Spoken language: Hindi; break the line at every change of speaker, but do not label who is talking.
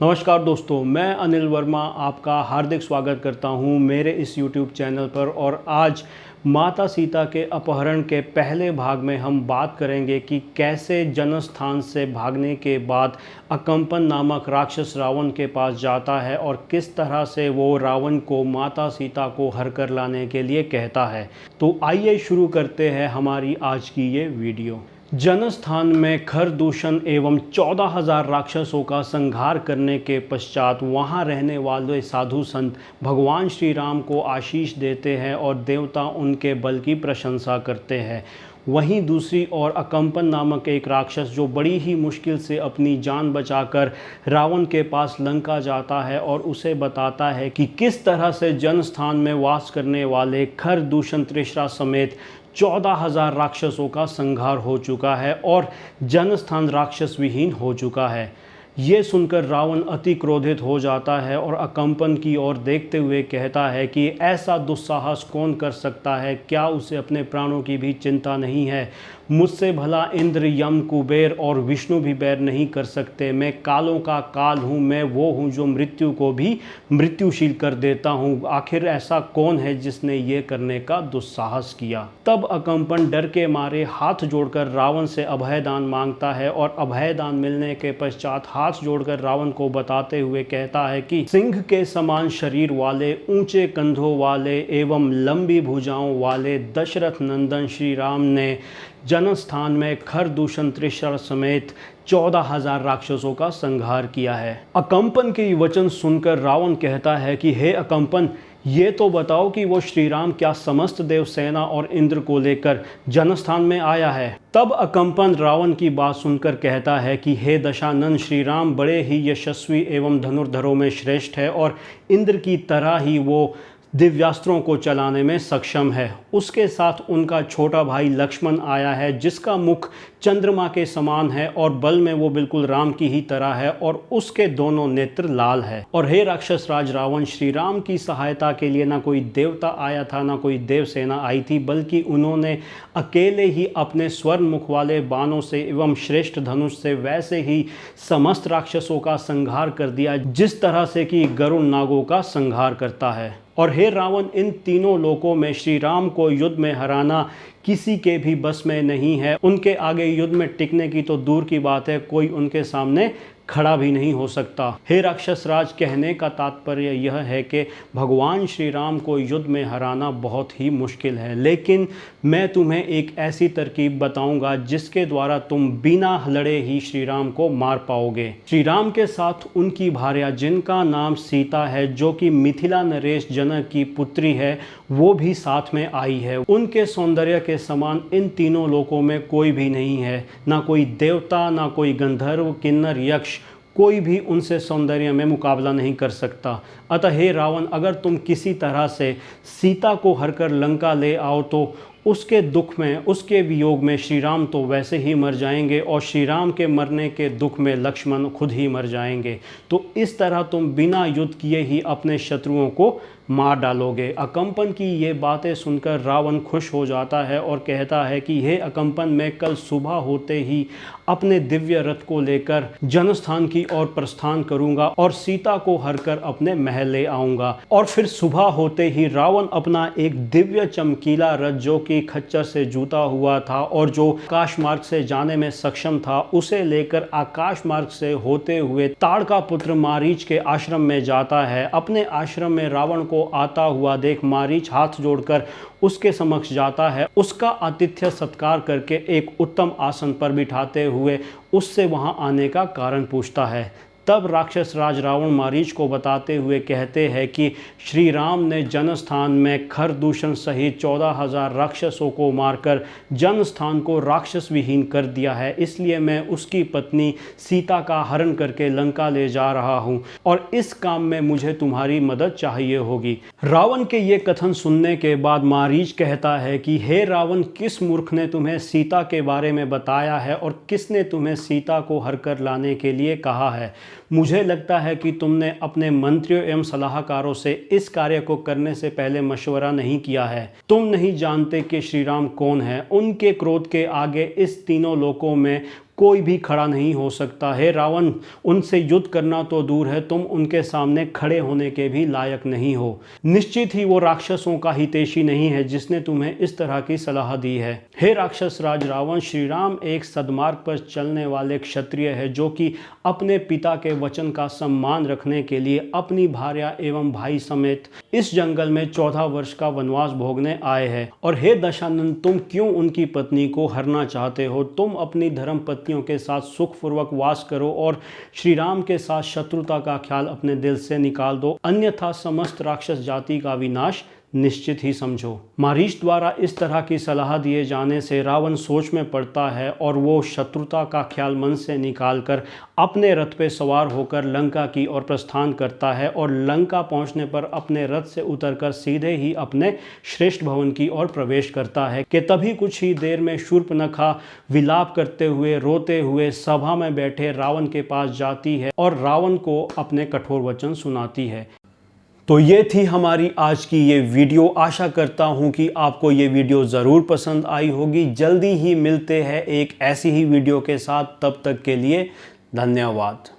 नमस्कार दोस्तों, मैं अनिल वर्मा आपका हार्दिक स्वागत करता हूं मेरे इस YouTube चैनल पर। और आज माता सीता के अपहरण के पहले भाग में हम बात करेंगे कि कैसे जनस्थान से भागने के बाद अकंपन नामक राक्षस रावण के पास जाता है और किस तरह से वो रावण को माता सीता को हर कर लाने के लिए कहता है। तो आइए शुरू करते हैं हमारी आज की ये वीडियो। जनस्थान में खरदूषण एवं 14,000 राक्षसों का संहार करने के पश्चात वहां रहने वाले साधु संत भगवान श्री राम को आशीष देते हैं और देवता उनके बल की प्रशंसा करते हैं। वहीं दूसरी ओर अकंपन नामक एक राक्षस जो बड़ी ही मुश्किल से अपनी जान बचाकर रावण के पास लंका जाता है और उसे बताता है कि किस तरह से जनस्थान में वास करने वाले खरदूषण त्रिशरा समेत 14,000 राक्षसों का संहार हो चुका है और जनस्थान राक्षस विहीन हो चुका है। ये सुनकर रावण अति क्रोधित हो जाता है और अकंपन की ओर देखते हुए कहता है कि ऐसा दुस्साहस कौन कर सकता है, क्या उसे अपने प्राणों की भी चिंता नहीं है। मुझसे भला इंद्र, यम, कुबेर और विष्णु भी बैर नहीं कर सकते। मैं कालों का काल हूँ, मैं वो हूँ जो मृत्यु को भी मृत्युशील कर देता हूँ। आखिर ऐसा कौन है जिसने ये करने का दुस्साहस किया। तब अकंपन डर के मारे हाथ जोड़कर रावण से अभयदान मांगता है और अभयदान मिलने के पश्चात हाथ जोड़कर रावण को बताते हुए कहता है कि सिंह के समान शरीर वाले, ऊंचे कंधों वाले एवं लंबी भुजाओं वाले दशरथ नंदन श्री राम ने जनस्थान में खरदूषण त्रिशरा समेत 14,000 राक्षसों का संहार किया है। अकंपन के वचन सुनकर रावण कहता है कि हे अकंपन, ये तो बताओ कि वो श्री राम क्या समस्त देव सेना और इंद्र को लेकर जनस्थान में आया है। तब अकंपन रावण की बात सुनकर कहता है कि हे दशानन, श्री राम बड़े ही यशस्वी एवं धनुर्धरों में श्रेष्ठ है और इंद्र की तरह ही वो दिव्यास्त्रों को चलाने में सक्षम है। उसके साथ उनका छोटा भाई लक्ष्मण आया है जिसका मुख चंद्रमा के समान है और बल में वो बिल्कुल राम की ही तरह है और उसके दोनों नेत्र लाल है। और हे राक्षस राज रावण, श्री राम की सहायता के लिए ना कोई देवता आया था, ना कोई देव सेना आई थी, बल्कि उन्होंने अकेले ही अपने स्वर्ण मुख वाले बाणों से एवं श्रेष्ठ धनुष से वैसे ही समस्त राक्षसों का संहार कर दिया जिस तरह से कि गरुड़ नागों का संहार करता है। और हे रावण, इन तीनों लोकों में श्री राम को युद्ध में हराना किसी के भी बस में नहीं है। उनके आगे युद्ध में टिकने की तो दूर की बात है, कोई उनके सामने खड़ा भी नहीं हो सकता। हे राक्षस राज, कहने का तात्पर्य यह है कि भगवान श्री राम को युद्ध में हराना बहुत ही मुश्किल है, लेकिन मैं तुम्हें एक ऐसी तरकीब बताऊंगा जिसके द्वारा तुम बिना लड़े ही श्री राम को मार पाओगे। श्री राम के साथ उनकी भार्या जिनका नाम सीता है, जो कि मिथिला नरेश जनक की पुत्री है, वो भी साथ में आई है। उनके सौंदर्य के समान इन तीनों लोकों में कोई भी नहीं है, ना कोई देवता, ना कोई गंधर्व, किन्नर, यक्ष, कोई भी उनसे सौंदर्य में मुकाबला नहीं कर सकता। अतः हे रावण, अगर तुम किसी तरह से सीता को हरकर लंका ले आओ तो उसके दुख में, उसके वियोग में श्री राम तो वैसे ही मर जाएंगे और श्री राम के मरने के दुख में लक्ष्मण खुद ही मर जाएंगे। तो इस तरह तुम बिना युद्ध किए ही अपने शत्रुओं को मार डालोगे। अकंपन की ये बातें सुनकर रावण खुश हो जाता है और कहता है कि हे अकंपन, मैं कल सुबह होते ही अपने दिव्य रथ को लेकर जनस्थान की ओर प्रस्थान करूंगा और सीता को हरकर अपने महल ले आऊंगा। और फिर सुबह होते ही रावण अपना एक दिव्य चमकीला रथ, जो कि खच्चर से जूता हुआ था और जो आकाश मार्ग से जाने में सक्षम था, उसे लेकर आकाश मार्ग से होते हुए ताड़का पुत्र मारीच के आश्रम में जाता है। अपने आश्रम में रावण को आता हुआ देख मारीच हाथ जोड़कर उसके समक्ष जाता है। उसका आतिथ्य सत्कार करके एक उत्तम आसन पर बिठाते हुए उससे वहां आने का कारण पूछता है। तब राक्षस राज रावण मारीच को बताते हुए कहते हैं कि श्री राम ने जनस्थान में खरदूषण सहित 14,000 राक्षसों को मारकर जनस्थान को राक्षस विहीन कर दिया है, इसलिए मैं उसकी पत्नी सीता का हरण करके लंका ले जा रहा हूँ और इस काम में मुझे तुम्हारी मदद चाहिए होगी। रावण के ये कथन सुनने के बाद मारीच कहता है कि हे रावण, किस मूर्ख ने तुम्हें सीता के बारे में बताया है और किसने तुम्हें सीता को हर कर लाने के लिए कहा है। मुझे लगता है कि तुमने अपने मंत्रियों एवं सलाहकारों से इस कार्य को करने से पहले मशवरा नहीं किया है। तुम नहीं जानते कि श्री राम कौन है। उनके क्रोध के आगे इस तीनों लोकों में कोई भी खड़ा नहीं हो सकता है। रावण, उनसे युद्ध करना तो दूर है, तुम उनके सामने खड़े होने के भी लायक नहीं हो। निश्चित ही वो राक्षसों का हितैषी नहीं है जिसने तुम्हें इस तरह की सलाह दी है। हे राक्षस राज रावण, श्री राम एक सद्मार्ग पर चलने वाले क्षत्रिय है जो कि अपने पिता के वचन का सम्मान रखने के लिए अपनी भार्या एवं भाई समेत इस जंगल में 14 वर्ष का वनवास भोगने आए हैं। और हे दशानन, तुम क्यों उनकी पत्नी को हरना चाहते हो? तुम अपनी धर्म पत्नियों के साथ सुखपूर्वक वास करो और श्री राम के साथ शत्रुता का ख्याल अपने दिल से निकाल दो, अन्यथा समस्त राक्षस जाति का विनाश निश्चित ही समझो। मारीच द्वारा इस तरह की सलाह दिए जाने से रावण सोच में पड़ता है और वो शत्रुता का ख्याल मन से निकालकर अपने रथ पे सवार होकर लंका की ओर प्रस्थान करता है और लंका पहुंचने पर अपने रथ से उतरकर सीधे ही अपने श्रेष्ठ भवन की ओर प्रवेश करता है कि तभी कुछ ही देर में शूर्पणखा विलाप करते हुए रोते हुए सभा में बैठे रावण के पास जाती है और रावण को अपने कठोर वचन सुनाती है। तो ये थी हमारी आज की ये वीडियो। आशा करता हूँ कि आपको ये वीडियो ज़रूर पसंद आई होगी। जल्दी ही मिलते हैं एक ऐसी ही वीडियो के साथ, तब तक के लिए धन्यवाद।